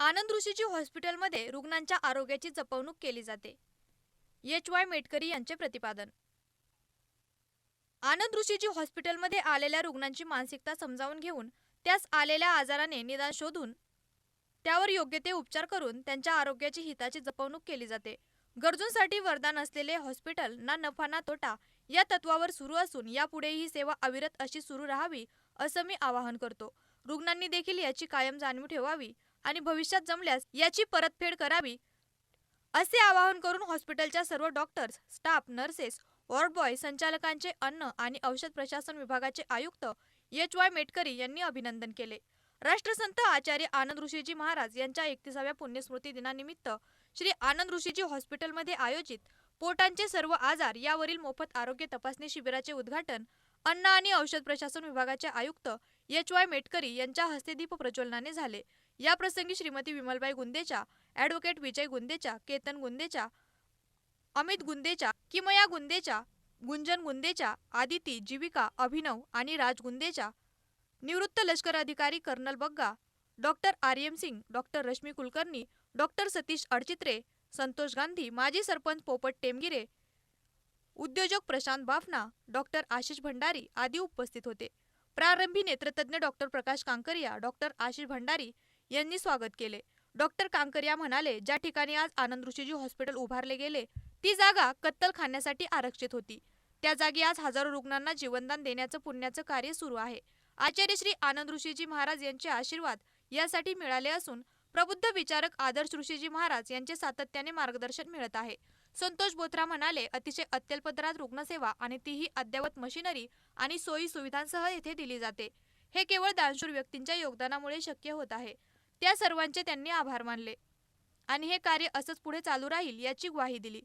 आनंद ऋषीजी हॉस्पिटलमध्ये रुग्णांच्या आरोग्याची जपवणूक केली जाते. एच.वाय. मेटकरी यांचे प्रतिपादन. आनंद ऋषीजी हॉस्पिटलमध्ये आलेल्या रुग्णांची मानसिकता समजावून घेऊन त्यास आलेल्या आजाराने निदान शोधून त्यावर योग्य ते उपचार करून त्यांच्या आरोग्याची हिताची जपवणूक केली जाते. गरजूंसाठी वरदान असलेले हॉस्पिटल ना नफा ना तोटा या तत्वावर सुरू असून यापुढेही ही सेवा अविरत अशी सुरू राहावी असं मी आवाहन करतो. रुग्णांनी देखील याची कायम जाणीव ठेवावी आणि भविष्यात जमल्यास याची परतफेड करावी असे आवाहन करून हॉस्पिटलच्या सर्व doctors, staff, nurses, ward boy, संचालकांचे अन्न आणि औषध प्रशासन विभागाचे आयुक्त एच.वाय. मेटकरी यांनी अभिनंदन केले. राष्ट्रसंत आचार्य आनंद ऋषीजी महाराज यांच्या 31व्या पुण्यस्मृती दिनानिमित्त श्री आनंद ऋषीजी हॉस्पिटलमध्ये आयोजित पोटांचे सर्व आजार यावरील मोफत आरोग्य तपासणी शिबिराचे उद्घाटन अन्न आणि औषध प्रशासन विभागाचे आयुक्त एच.वाय. मेटकरी यांच्या हस्ते दीप प्रज्वलनाने झाले. या प्रसंगी श्रीमती विमलबाई गुंदेचा, ॲडव्होकेट विजय गुंदेचा, केतन गुंदेचा, अमित गुंदेचा, किमया गुंदेचा, गुंजन गुंदेचा, आदिती, जीविका, अभिनव आणि राज गुंदेचा, निवृत्त लष्कर अधिकारी colonel Bagga, doctor Aryam Singh, doctor Rashmi Kulkarni, doctor Satish Adchitre, Santosh Gandhi, माजी सरपंच पोपट टेमगिरे, उद्योजक प्रशांत बाफना, डॉक्टर आशिष भंडारी आदी उपस्थित होते. प्रारंभी नेत्रतज्ञ डॉक्टर प्रकाश कांकरिया, डॉक्टर आशिष भंडारी यांनी स्वागत केले. डॉक्टर कांकरिया म्हणाले, ज्या ठिकाणी आज आनंद ऋषीजी हॉस्पिटल उभारले गेले ती जागा कत्तलखान्यासाठी आरक्षित होती. त्या जागी आज हजारो रुग्णांना जीवनदान देण्याचं पुण्याचं कार्य सुरू आहे. आचार्य श्री आनंद ऋषीजी महाराज यांचे आशीर्वाद यासाठी मिळाले असून प्रबुद्ध विचारक आदर्श ऋषीजी महाराज यांचे सातत्याने मार्गदर्शन मिळत आहे. संतोष बोथरा म्हणाले, अतिशय अत्यल्प दरात रुग्णसेवा आणि तीही अद्ययावत मशिनरी आणि सोयी सुविधांसह येथे दिली जाते. हे केवळ दानशूर व्यक्तींच्या योगदानामुळे शक्य होत आहे. त्या सर्वांचे त्यांनी आभार मानले आणि हे कार्य असंच पुढे चालू राहील याची ग्वाही दिली.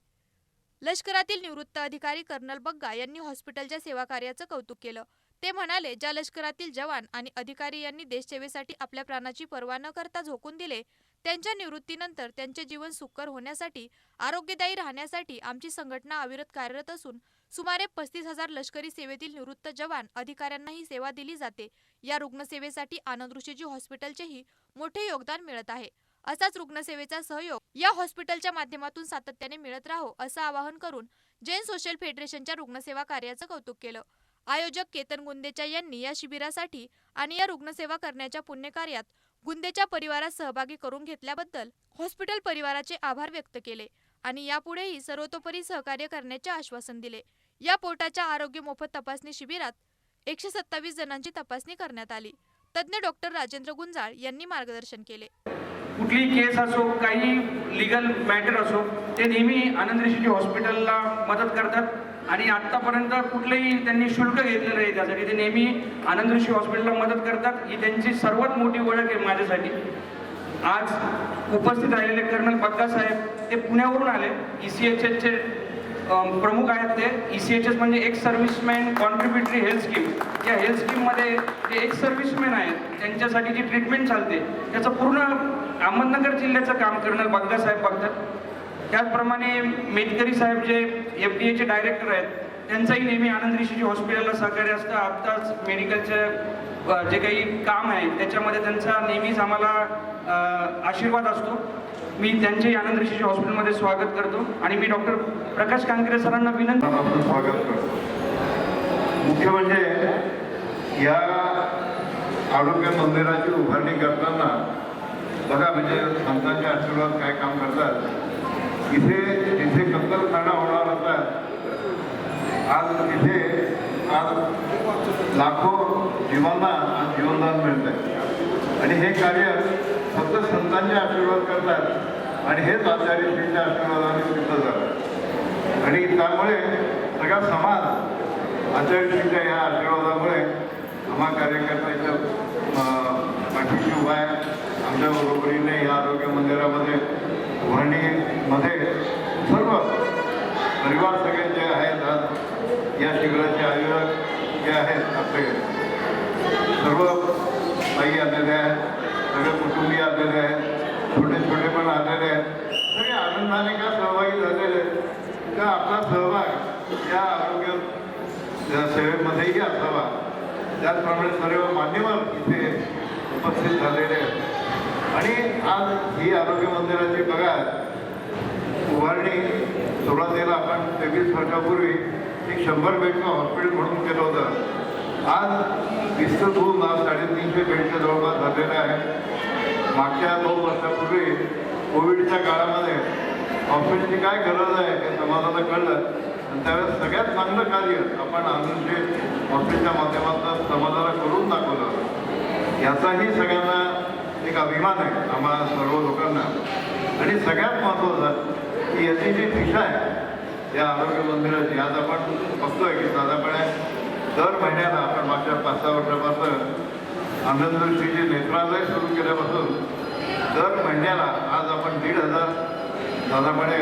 लष्करातील निवृत्त अधिकारी कर्नल बग्गा यांनी हॉस्पिटलच्या सेवा कार्याचं कौतुक केलं. ते म्हणाले, ज्या लष्करातील जवान आणि अधिकारी यांनी देशसेवेसाठी आपल्या प्राणाची पर्वा न करता झोकून दिले, त्यांच्या निवृत्तीनंतर त्यांचे जीवन सुखकर होण्यासाठी, आरोग्यदायी राहण्यासाठी आमची संघटना अविरत कार्यरत असून सुमारे 35,000 लष्करी सेवेतील निवृत्त जवान अधिकाऱ्यांनाही सेवा दिली जाते. या रुग्णसेवेसाठी आनंद ऋषीजी हॉस्पिटलचेही मोठे योगदान मिळत आहे. असाच रुग्णसेवेचा सहयोग या हॉस्पिटलच्या माध्यमातून सातत्याने मिळत राहो असं आवाहन करून जैन सोशल फेडरेशनच्या रुग्णसेवा कार्याचं कौतुक केलं. आयोजक केतन गुंदेचा यांनी या शिबिरासाठी आणि या रुग्णसेवा करण्याच्या पुण्यकार्यात गुंदेच्या परिवारात सहभागी करून घेतल्याबद्दल हॉस्पिटल परिवाराचे आभार व्यक्त केले आणि यापुढेही सर्वतोपरी सहकार्य करण्याचे आश्वासन दिले. या पोटाच्या आरोग्य मोफत तपासणी शिबिरात 127 जणांची तपासणी करण्यात आली. तज्ञ डॉक्टर राजेंद्र गुंजाळ यांनी मार्गदर्शन केले. कुठलीही केस असो, काही लीगल मॅटर असो, ते नेहमी आनंद ऋषीजी हॉस्पिटलला मदत करतात आणि आत्तापर्यंत कुठलंही त्यांनी शुल्क घेतलं नाही. त्यासाठी ते नेहमी आनंद ऋषी हॉस्पिटलला मदत करतात. ही त्यांची सर्वात मोठी ओळख आहे माझ्यासाठी. आज उपस्थित राहिलेले कर्नल बग्गा साहेब ते पुण्यावरून आले. ECHSचे प्रमुख आहेत. ते ECHS म्हणजे ex serviceman contributory health scheme. या हेल्थ स्कीममध्ये जे एक्स सर्व्हिसमॅन आहेत त्यांच्यासाठी जी ट्रीटमेंट चालते त्याचं पूर्ण अहमदनगर जिल्ह्याचं काम कर्नल बग्गा साहेब बघतात. त्याचप्रमाणे मेटकरी साहेब जे FDAचे डायरेक्टर आहेत त्यांचंही नेहमी आनंद ऋषीजी हॉस्पिटलला सहकार्य असतं. आत्ताच मेडिकलचं जे काही काम आहे त्याच्यामध्ये त्यांचा नेहमीच आम्हाला आशीर्वाद असतो. मी त्यांचे आनंद ऋषीजी हॉस्पिटलमध्ये स्वागत करतो आणि मी डॉक्टर प्रकाश कांकरे सरांना विनंती स्वागत करतो. मुख्य म्हणजे या आरोग्य मंदिराची उभारणी करताना बघा, म्हणजे संतांचे आशीर्वाद काय काम करतात. जिथे कत्तलखाना होणार होता आज तिथे लाखो जीवांना जीवनदान मिळत आहे आणि हे कार्य फक्त संतांचे आशीर्वाद करतात आणि हेच आचार्यश्रींच्या आशीर्वादाने सिद्ध झालं आणि त्यामुळे सगळा समाज आचार्यश्रींच्या या आशीर्वादामुळे आम्हा कार्यकर्त्याच्या पाठीशी उभा आहे. आमच्या बरोबरीने या आरोग्य मंदिरामध्ये उभारणीमध्ये सर्व परिवार सगळे जे आहेत आज या शिबिराचे आयोजक जे आहेत आपले सर्व ताई आलेले आहेत, सगळे कुटुंबीय आलेले आहेत, छोटे छोटे पण आलेले आहेत. सगळे आनंदाने का सहभागी झालेले का आपला सहभाग या आरोग्य सेवेमध्येही असावा. त्याचप्रमाणे सर्व मान्यवर इथे उपस्थित झालेले आहेत. आणि आज ही आरोग्य मंदिराची बघा उभारणी सुरुवातीला आपण 23 वर्षापूर्वी एक 100 बेडचं हॉस्पिटल म्हणून केलं होतं. आज विस्तृत होऊन आज 350 बेडच्या जवळपास झालेलं आहे. मागच्या 2 वर्षापूर्वी कोविडच्या काळामध्ये हॉस्पिटलची काय गरज आहे हे समाजाला कळलं आणि त्यावेळेस सगळ्यात चांगलं कार्य आपण आनंदशी हॉस्पिटलच्या माध्यमातून समाजाला करून दाखवलं. याचाही सगळ्यांना एक अभिमान आहे आम्हाला सर्व लोकांना. आणि सगळ्यात महत्त्वाचं की याची जी दिशा आहे या आरोग्य मंदिराची आज आपण बघतोय की साधारणपणे दर महिन्याला आपण मागच्या 5-6 वर्षापासून आनंददृष्टीचे नेत्रालय सुरू केल्यापासून दर महिन्याला आज आपण 1,500 साधारणपणे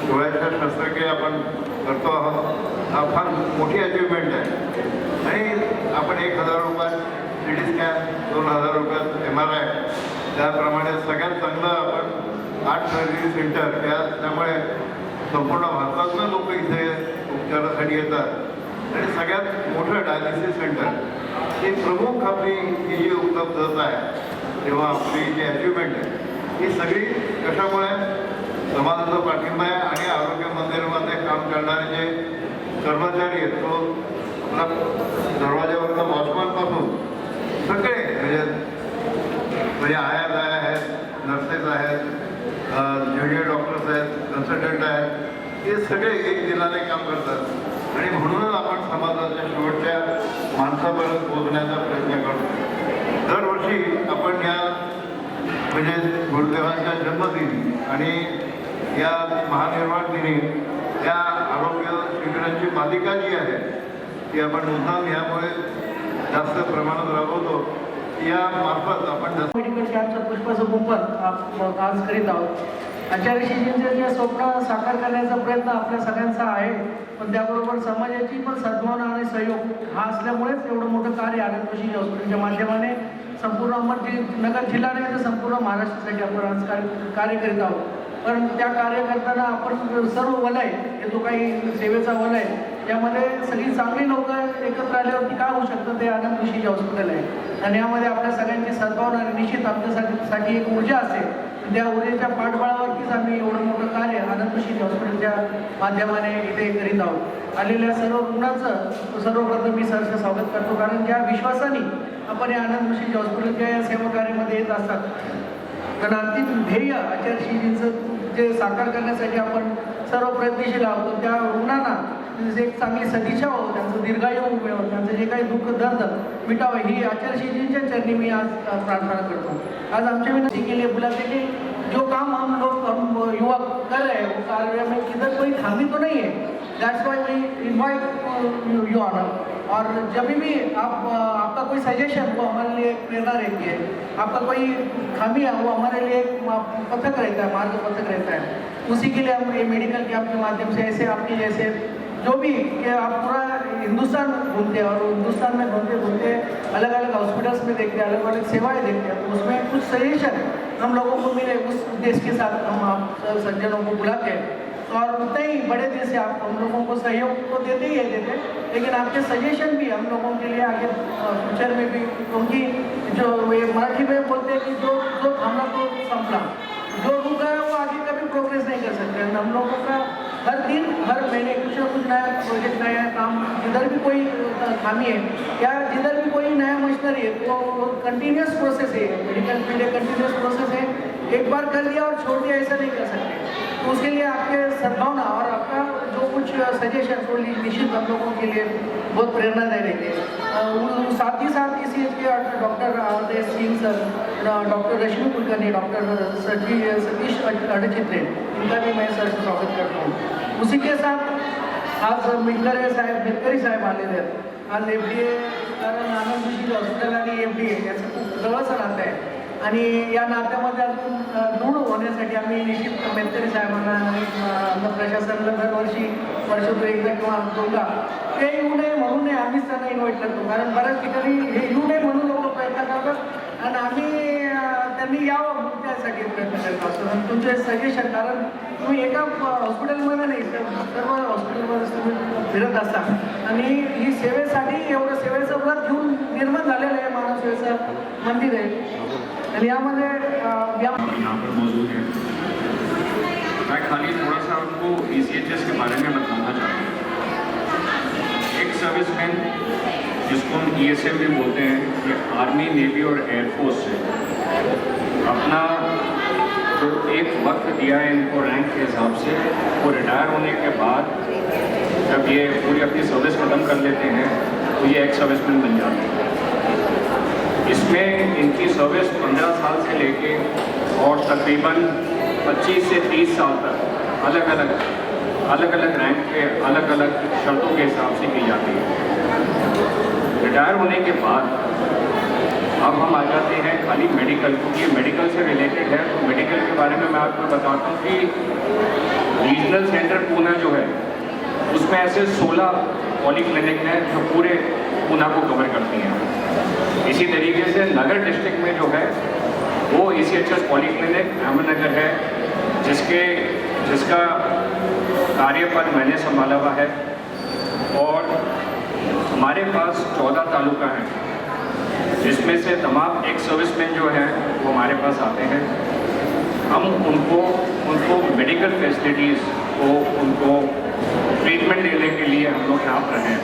डोळ्याच्या शस्त्रक्रिया आपण करतो आहोत. हा फार मोठी अचिव्हमेंट आहे. आणि आपण 1,000 रुपयात CT स्कॅन, 2,000 रुपयात MRI, त्याप्रमाणे सगळ्यात चांगलं आपण 8 सर्जरी सेंटर त्यामुळे संपूर्ण भारतातून लोक इथे उपचारासाठी येतात. आणि सगळ्यात मोठं डायलिसिस सेंटर ही प्रमुख आपली ही जी उपलब्धता आहे तेव्हा आपली जी अचिव्हमेंट आहे ही सगळी कशामुळे समाजाचा पाठिंबा आहे. आणि आरोग्य मंदिरामध्ये काम करणारे जे कर्मचारी आहेत तो आपला दरवाज्यावरचा वॉचमॅनपासून सगळे म्हणजे आया आहेत, नर्सेस आहेत, ज्युनियर डॉक्टर्स आहेत, कन्सल्टंट आहेत, हे सगळे एक दिलाने काम करतात. आणि म्हणूनच आपण समाजाच्या शेवटच्या माणसापर्यंत पोहोचण्याचा प्रयत्न करतो. दरवर्षी आपण या म्हणजे गुरुदेवांच्या जन्मदिनी आणि या महानिर्वाण दिनी या आरोग्य शिबिरांची मालिका जी आहे ती आपण मुद्दाम यामुळे जास्त प्रमाणात राबवतो. या मार्फत आपण मेडिकल कॅम्पचं पुष्पाचं कुंपण आज करीत आहोत. आचार्यश्रीजींचे जे स्वप्न साकार करण्याचा प्रयत्न आपल्या सगळ्यांचा आहे, पण त्याबरोबर समाजाची पण सद्भावना आणि सहयोग हा असल्यामुळेच एवढं मोठं कार्य आनंदशी हॉस्पिटलच्या माध्यमाने संपूर्ण अहमदनगर जिल्हा नाही तर संपूर्ण महाराष्ट्रासाठी आपण आज कार्य करीत आहोत. पण त्या कार्य करताना आपण सर्व वलय हे जो काही सेवेचा वलय यामध्ये सगळी चांगली लोक एकत्र आल्यावरती काय होऊ शकतं ते आनंद ऋषी हॉस्पिटल आहे. आणि यामध्ये आपल्या सगळ्यांची सद्भावना निश्चित आपल्यासाठी एक ऊर्जा असेल. त्या ऊर्जेच्या पाठबळावरतीच आम्ही एवढं मोठं कार्य आनंद ऋषी हॉस्पिटलच्या माध्यमाने इथे करीत आहोत. आलेल्या सर्व रुग्णांचं सर्वप्रथम मी सहर्ष स्वागत करतो, कारण ज्या विश्वासाने आपण या आनंद ऋषी हॉस्पिटलच्या या सेवा कार्यामध्ये येत असतात. कारण अंतिम ध्येय आचार्यश्रीजींचं जे साकार करण्यासाठी आपण सर्व प्रयत्नशील आहोत. त्या रुग्णांना एक चांगली सदिच्छा हो, त्यांचं दीर्घायू मिळवं, त्यांचं जे काही दुःख दर्द मिटावं ही आचार्यश्रीजींच्या चरणी मी आज प्रार्थना करतो. आज आमच्या विनंती के लिए बुलाते कि जो काम हम युवा कर रहे हैं वो कार्य में किधर कोई खामी तो नहीं है. दैट्स व्हाई वी इनवाइट यू ऑनर. और जब भी आपका कोई सजेशन वो हमारे लिए एक प्रेरणा रहती है. आपका कोई खामी है वो हमारे लिए एक पथक रहता है, मार्ग पथक रहता है. उसी के लिए हम ये मेडिकल कैंप के माध्यम से ऐसे आपके जैसे जो भी कि आप पूरा हिंदुस्तान घूमते हैं और हिंदुस्तान में घूमते घूमते अलग अलग हॉस्पिटल्स में देखते हैं, अलग अलग सेवाएं देखते हैं, तो उसमें कुछ सजेशन हम लोगों को मिले उस उद्देश्य के साथ हम आप सज्जनों को बुलाते हैं. और उतने ही बड़े दिल से आप हम लोगों को सहयोग तो देते ही है देते, लेकिन आपके सजेशन भी हम लोगों के लिए आगे फ्यूचर में भी, क्योंकि जो ये मराठी में बोलते हैं कि जो थांबला तो संपला, जो रुक गया वो आगे कभी प्रोग्रेस नहीं कर सकते. हम लोगों का हर दिन हर महीने कुछ ना कुछ नया प्रोजेक्ट, नया काम, जिधर भी कोई खामी है या जिधर भी कोई नया मशीनरी है तो वो कंटिन्यूस प्रोसेस है. मेडिकल फील्ड कंटिन्यूस प्रोसेस है. एक बार कर दिया और छोड़ दिया ऐसा नहीं कर सकते. तो उसके लिए आपके सद्भावना और आपका जो कुछ सजेशन वो निश्चित हम लोगों के लिए बहुत प्रेरणादायी रहेंगे. साथ ही साथ इसी के doctor Awadhesh Singh sir, doctor रश्मि कुलकर्णी, डॉक्टर सतीश अडचित्रे, इनका भी मैं सर स्वागत करता हूँ. उसी के साथ आज मेटकरी साहेब आलेले आहेत. आज FDA, कारण आनंद ऋषी हॉस्पिटल आणि FDA याचं खूप जवळचं नातं आहे. आणि या नात्यामध्ये अजून दृढ होण्यासाठी आम्ही निश्चित मेटकरी साहेबांना आणि प्रशासनाला दरवर्षी वर्षातून एकदा किंवा दोनदा ते येऊ नये म्हणून नाही आम्हीच त्यांना इन्व्हाइट करतो. कारण बऱ्याच ठिकाणी हे येऊ नये म्हणून लोक प्रयत्न करतात आणि आम्ही त्यांनी यावं त्यासाठी प्रयत्न करत असतो. आणि तुमचे सजेशन, कारण तुम्ही एका हॉस्पिटलमध्ये नाही सर्व हॉस्पिटलमध्ये तुम्ही फिरत असता आणि ही सेवेसाठी एवढं सेवेचं व्रत घेऊन निर्माण झालेलं आहे मानव सेवेचं मंदिर आहे. आणि यामध्ये या यहाँ पर मौजूद है। मैं खाली थोड़ा सा आपको ECHS के बारे में बताना चाहता हूँ। एक सर्विसमैन जिसको हम ESM भी बोलते हैं, ये आर्मी, नेवी और एयरफोर्स से अपना जो एक वक्त दिया है इनको रैंक के हिसाब से, वो रिटायर होने के बाद जब ये पूरी अपनी सर्विस ख़त्म कर लेते हैं तो ये एक सर्विसमैन बन जाते हैं। इसमें इनकी सर्विस 15 साल से लेके और तकरीबन 25 से 30 साल तक अलग अलग रैंक पे अलग अलग शर्तों के हिसाब से की जाती है। रिटायर होने के बाद अब हम आ जाते हैं खाली मेडिकल, क्योंकि मेडिकल से रिलेटेड है। तो मेडिकल के बारे में मैं आपको बताता हूँ कि रीजनल सेंटर पूना जो है उसमें ऐसे 16 पॉलीक्लिनिक हैं जो पूरे पूना को कवर करती हैं। इसी तरीके से नगर डिस्ट्रिक्ट में जो है वो ECHS पॉलीक्लिनिक अहमदनगर है, जिसका कार्यपद मैंने संभाला हुआ है। और हमारे पास 14 तालुका हैं, जिसमें से तमाम एक सर्विसमैन जो हैं वो हमारे पास आते हैं। हम उनको मेडिकल फैसिलिटीज़ को, उनको ट्रीटमेंट देने के लिए हम लोग यहाँ पर हैं।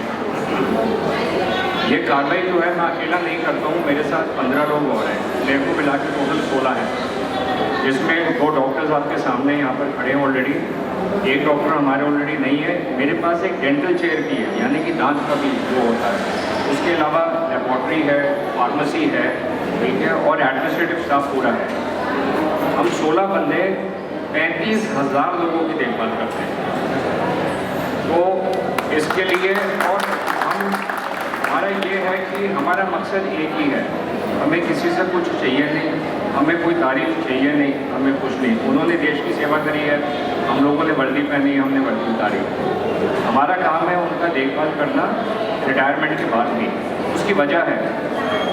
ये कार्रवाई जो है मैं अकेला नहीं करता हूँ, मेरे साथ 15 लोग और हैं, मेरे को मिला के टोटल 16 हैं, जिसमें 2 डॉक्टर्स आपके सामने यहाँ पर खड़े हैं ऑलरेडी। एक डॉक्टर हमारे ऑलरेडी नहीं है। मेरे पास एक डेंटल चेयर भी है, यानी कि दांत का भी जो होता है। उसके अलावा लेबॉर्ट्री है, फार्मेसी है, ठीक है, और एडमिनिस्ट्रेटिव स्टाफ पूरा है। हम 16 बंदे 35,000 लोगों की देखभाल करते हैं। तो इसके लिए और हमारा ये है कि हमारा मकसद एक ही है, हमें किसी से कुछ चाहिए नहीं, हमें कोई तारीफ चाहिए नहीं, हमें कुछ नहीं। उन्होंने देश की सेवा करी है, हम लोगों ने वर्दी पहनी है, हमने वर्दी उतारी। हमारा काम है उनका देखभाल करना रिटायरमेंट के बाद भी। उसकी वजह है,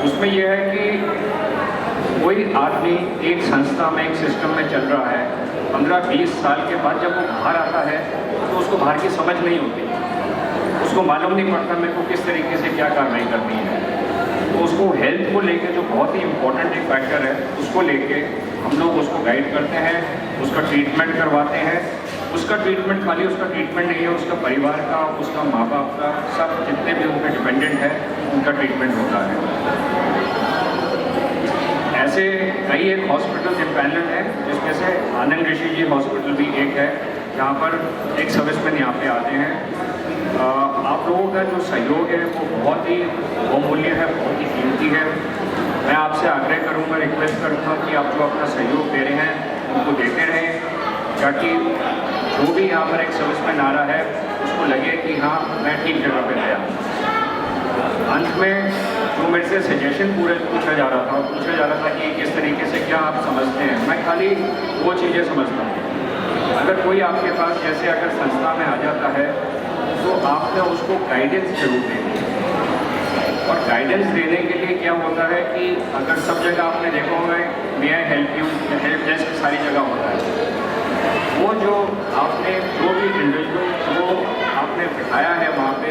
उसमें यह है कि कोई आदमी एक संस्था में, एक सिस्टम में चल रहा है, 15-20 साल के बाद जब वो बाहर आता है तो उसको बाहर की समझ नहीं होती, उसको मालूम नहीं पड़ता मेरे को किस तरीके से क्या कार्रवाई करनी है। तो उसको हेल्थ को लेके जो बहुत ही इम्पोर्टेंट एक फैक्टर है, उसको लेके हम लोग उसको गाइड करते हैं, उसका ट्रीटमेंट करवाते हैं। उसका ट्रीटमेंट खाली उसका ट्रीटमेंट नहीं है, उसका परिवार का, उसका माँ बाप का, सब जितने भी उनके डिपेंडेंट हैं उनका ट्रीटमेंट होता है। ऐसे कई एक हॉस्पिटल इम्पैनल है, जिसमें से आनंद ऋषि जी हॉस्पिटल भी एक है, जहाँ पर एक सर्विसमैन यहाँ पे आते हैं। आप लोगों का जो सहयोग है वो बहुत ही बहुमूल्य है, बहुत ही कीमती है। मैं आपसे आग्रह करूँगा, रिक्वेस्ट करूँगा कि आप जो अपना सहयोग दे रहे हैं उनको देते रहें, ताकि जो भी यहाँ पर एक सर्विसमैन आ रहा है उसको लगे कि हाँ मैं ठीक जगह पे आया। अंत में जो मेरे से सजेशन पूछा जा रहा था कि किस तरीके से क्या आप समझते हैं, मैं खाली वो चीज़ें समझता हूँ। अगर कोई आपके पास जैसे अगर संस्था में आ जाता है तो आपने उसको गाइडेंस जरूर देनी है। और गाइडेंस देने के लिए क्या होता है कि अगर सब जगह आपने देखा होगा may I help you, help desk सारी जगह होता है, वो जो आपने जो भी इंडिविजुअल जो आपने बिठाया है वहाँ पे,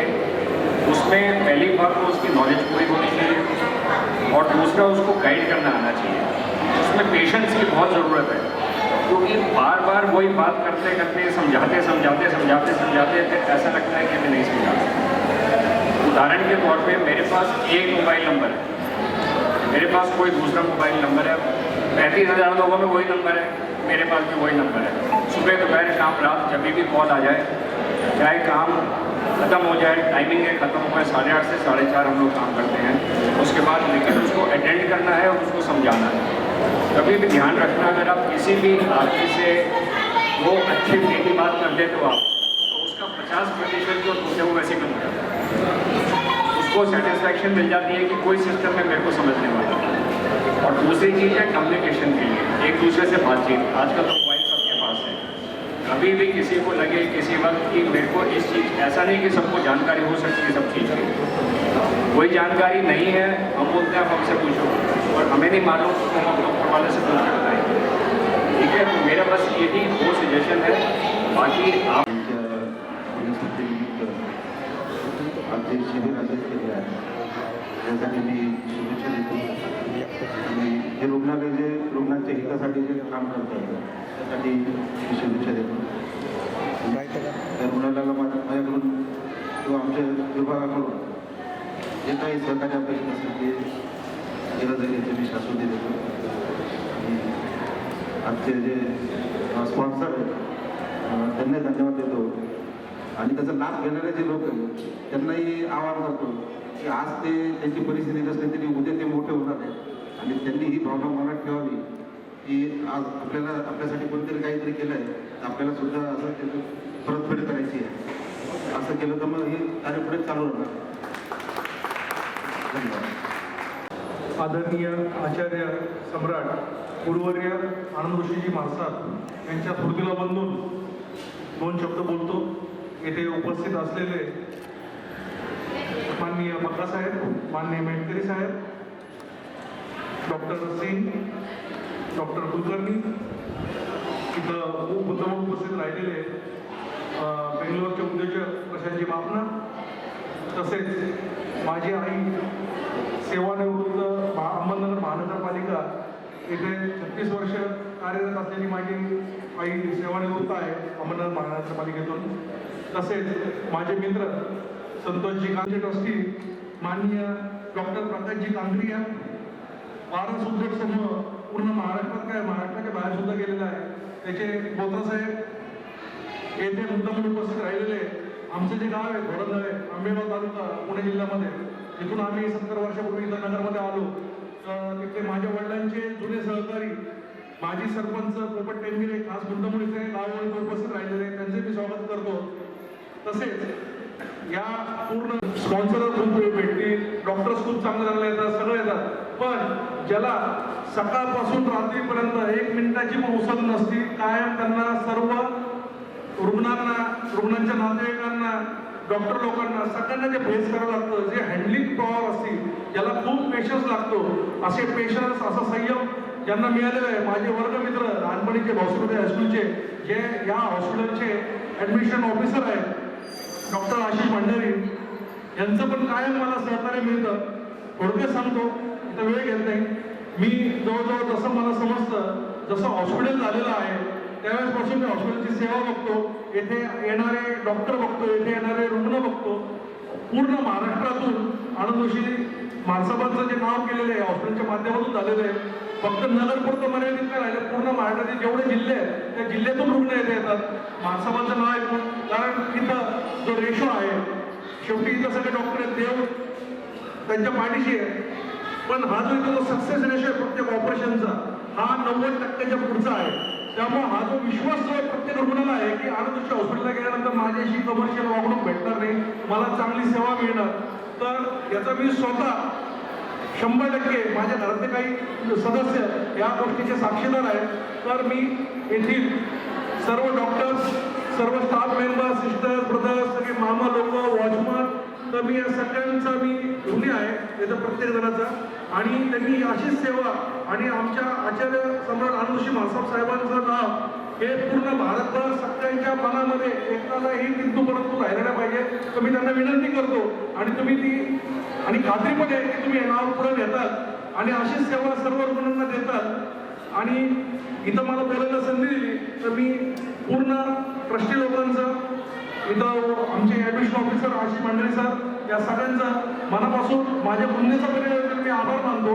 उसमें पहली बात तो उसकी नॉलेज पूरी होनी चाहिए और दूसरा उसको गाइड करना आना चाहिए। उसमें पेशेंस की बहुत ज़रूरत है, क्योंकि बार बार वही बात करते करते समझाते फिर ऐसा लगता है कि मैं नहीं समझा। उदाहरण के तौर पे मेरे पास एक मोबाइल नंबर है, मेरे पास कोई दूसरा मोबाइल नंबर है, 35,000 लोगों में वही नंबर है, मेरे पास भी वही नंबर है। सुबह दोपहर शाम रात जब भी कॉल आ जाए, चाहे काम ख़त्म हो जाए, टाइमिंग है ख़त्म हो गए, 8:30 से 4:30 हम लोग काम करते हैं। उसके बाद लेकिन उसको अटेंड करना है और उसको समझाना है। कभी भी ध्यान रखना, अगर आप किसी भी आदमी से वो अच्छी मीठी बात कर देते हो आप, तो उसका 50% जो होते हैं वो वैसे कम हो जाता है। उसको सेटिस्फैक्शन मिल जाती है कि कोई सिस्टम में मेरे को समझने वाला है। और दूसरी चीज़ है कम्युनिकेशन के लिए एक दूसरे से बातचीत। आजकल तो मोबाइल सबके पास है, कभी भी किसी को लगे किसी वक्त कि मेरे को इस चीज़, ऐसा नहीं कि सबको जानकारी हो सकती है सब चीज़ की, कोई जानकारी नहीं है, हम बोलते हैं आप हमसे पूछो, और हमें नहीं मालूम तो हम डॉक्टर वाले से पूछ के बताएंगे। ठीक है, तो मेरा बस यही 2 सजेशन है, बाकी आप आमचे शिबिर आयोजित केले आहे त्यासाठी मी शुभेच्छा देतो आणि हे रुग्णालय जे रुग्णांच्या हितासाठी जे काम करतात त्यासाठी मी शुभेच्छा देतो. त्या रुग्णाला माझ्याकडून किंवा आमच्या विभागाकडून जे काही सहकार्य अपेक्षित असेल ते केलं जाईल याची मी शाश्वती देतो. आणि आजचे जे स्पॉन्सर आहेत त्यांनाही धन्यवाद देतो आणि त्याचा लाभ घेणारे जे लोक आहेत त्यांनाही आवाहन करतो की आज ते त्यांची परिस्थिती नसली तरी उद्या ते मोठे होणार आहेत आणि त्यांनी ही भावना मनात ठेवावी की आज आपल्यासाठी कोणतरी काहीतरी केलं आहे तर आपल्याला सुद्धा असं त्याची परतफेड करायची आहे. असं केलं तर मग हे कार्य पुढे चालू राहणार. धन्यवाद. आदरणीय आचार्य सम्राट गुरुवर्य आनंद ऋषीजी म्हाळसार यांच्या स्मृतीला बंधून 2 शब्द बोलतो. येथे उपस्थित असलेले माननीय बक्का साहेब, माननीय मेटकरी साहेब, डॉक्टर सिंग, डॉक्टर कुलकर्णी, इथं मुद्दाम उपस्थित राहिलेले बेंगलोरचे उद्योजक प्रशांतजी बापना, तसेच माझी आई सेवानिवृत्त अहमदनगर महानगरपालिका येथे 36 वर्ष कार्यरत असलेली माझी आई सेवानिवृत्त आहे अहमदनगर महानगरपालिकेतून. तसेच माझे मित्र संतोषजी कांचे ट्रस्टी, माननीय डॉक्टर प्रकाशजी कांकरिया, पारस उद्योग समूह पूर्ण महाराष्ट्रात काय महाराष्ट्राच्या बाहेर सुद्धा गेलेला आहे त्याचे बोत्रासाहेब, येथे मुद्दाम उपस्थित राहिलेले आमचं जे गाव आहे घोडदळ आहे आंबेगाव तालुका पुणे जिल्ह्यामध्ये, तिथून आम्ही 70 वर्षापूर्वी इथं नगरमध्ये आलो. तिथे माझ्या वडिलांचे जुने सहकारी माजी सरपंच पोपट टेंगिरे खास मुद्दाम इथे गावामध्ये उपस्थित राहिलेले त्यांचे मी स्वागत करतो. तसेच या पूर्ण स्पॉन्सर खूप भेटतील, डॉक्टर्स खूप चांगले येतात, सगळे येतात, पण ज्याला सकाळपासून रात्रीपर्यंत 1 मिनिटाची पण उसळ नसती, कायम त्यांना सर्व रुग्णांना, रुग्णांच्या नातेवाईकांना, डॉक्टर लोकांना सगळ्यांना जे फेस करावं लागतं, जे हँडलिंग पॉवर असतील, ज्याला खूप पेशन्स लागतो, असे पेशन्स, असा संयम ज्यांना मिळालेलं आहे. माझे वर्गमित्र लहानपणीचे भाऊसाहेब हायस्कूलचे जे या हॉस्पिटलचे ॲडमिशन ऑफिसर आहेत डॉक्टर आशिष भंडारी, यांचं पण कायम मला सहकार्य मिळतं. थोडक्यात सांगतो, तर वेळ घेत नाही. मी जवळजवळ जसं मला समजतं, जसं हॉस्पिटल झालेलं आहे त्यावेळेसपासून मी हॉस्पिटलची सेवा बघतो, येथे येणारे डॉक्टर बघतो, येथे येणारे रुग्ण बघतो. पूर्ण महाराष्ट्रातून आनंद ऋषी म्हाळसाबांचं जे नाव केलेलं आहे हॉस्पिटलच्या माध्यमातून झालेलं आहे. फक्त नगरपुरतं मर्यादित नाही राहिलं, पूर्ण महाराष्ट्रातील जेवढे जिल्हे आहेत त्या जिल्ह्यातून रुग्ण येथे येतात म्हाळसाबांचं नाव ऐकून. कारण इथं जो रेशो आहे, शेवटी इथं सगळे डॉक्टर आहेत, देव त्यांच्या पाठीशी आहे, पण हा जो इथं जो सक्सेस रेशो आहे प्रत्येक ऑपरेशनचा, हा 90% पुढचा आहे. त्यामुळे हा जो विश्वास जो आहे प्रत्येक रुग्णाला आहे की आनंद ऋषी हॉस्पिटलला गेल्यानंतर माझ्याशी कमर्शियल वागणूक भेटणार नाही, मला चांगली सेवा मिळणार. तर याचा मी स्वतः 100% माझ्या घरातले काही सदस्य या गोष्टीचे साक्षीदार आहेत. तर मी येथील सर्व डॉक्टर्स, सर्व स्टाफ मेंबर, सिस्टर, ब्रदर्स, सगळे मामा लोक, वॉचमन, तर मी या सगळ्यांचा मी ऋणी आहे याचा प्रत्येक जणाचा. आणि त्यांनी अशीच सेवा आणि आमच्या आचार्य सम्राट आनंद ऋषी म्हाळसाब साहेबांचं नाव हे पूर्ण भारतभर सगळ्यांच्या मनामध्ये एकालाही किंतु परंतु राहिलं नाही पाहिजे. तर मी त्यांना विनंती करतो आणि तुम्ही ती आणि खात्री पण आहे की तुम्ही हे नाव पुढे नेतात आणि अशीच सेवा सर्व रुग्णांना देतात. आणि इथं मला बोलायला संधी दिली तर मी पूर्ण ट्रस्टी लोकांचं, इथं आमचे ॲडमिशन ऑफिसर आशिष मंडळी सर, या सगळ्यांचा मनापासून माझ्या पुण्याचा मी आभार मानतो.